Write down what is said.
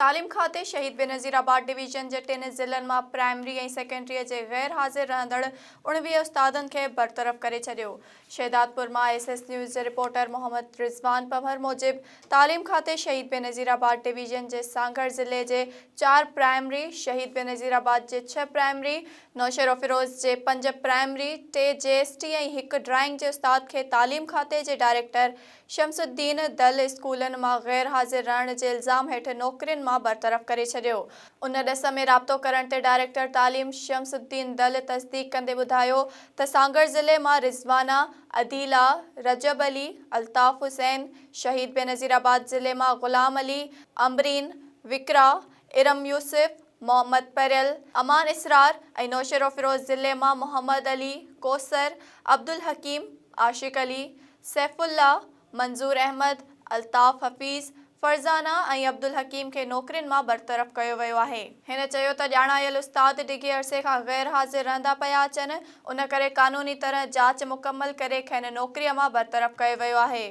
तालीम खाते शहीद बेनज़ीराबाद डिवीजन जे 3 ज़िलनि मां प्राइमरी ऐं सेकेंडरीअ जे गैर हाज़िर रहंदड़ 19 उस्तादनि खे बरतरफ़ करे छॾियो। शहदादपुर मां एसएस न्यूज़ जे रिपोर्टर मोहम्मद रिज़वान पंवर मूजिब तालीम खाते शहीद बेनज़ीराबाद डिवीजन जे सांगड़ ज़िले जे 4 प्राइमरी, शहीद बेनज़ीराबाद जे 6 प्राइमरी, नौशेरो फिरोज़ जे 5 प्राइमरी, 2 जेएसटी ऐं 1 ड्राइंग जे उस्ताद खे तालीम खाते जे डायरेक्टर शमसुद्दीन दल स्कूलनि मां गैर हाज़िर रहण जे इल्ज़ाम हेठि नौकरियुनि मां बरतरफ़ करे छॾियो। उन ॾिस में राब्तो करण ते डायरेक्टर तालीम शमसुद्दीन दल तस्दीक़ कंदे ॿुधायो त सांगड़ ज़िले मां रिज़वाना, अदीला, रजब अली, अल्ताफ़ हुसैन, शहीद बेनज़ीराबाद ज़िले मां ग़ुलाम अली, अमरीन, विकरा, इरम यूसुफ, मोहम्मद परियल, अमान इसरार ऐं नौशेरो फिरोज़ ज़िले मां मोहम्मद अली, कौसर, अब्दुल हकीम, आशिक अली, सैफुल्ला, मंजूर अहमद, अल्ताफ़ हफ़ीज़, फरज़ाना ऐं अब्दुल हकीम खे नौकरियुनि मां बरतरफ़ कयो वियो आहे। हिन चयो त ॼाणायल उस्ताद डिघे अरसे खां गैर हाज़िर रहंदा पिया अचनि, उन करे क़ानूनी तरह जांच मुकमल करे खेनि नौकरीअ मां बरतरफ़ कयो वियो आहे।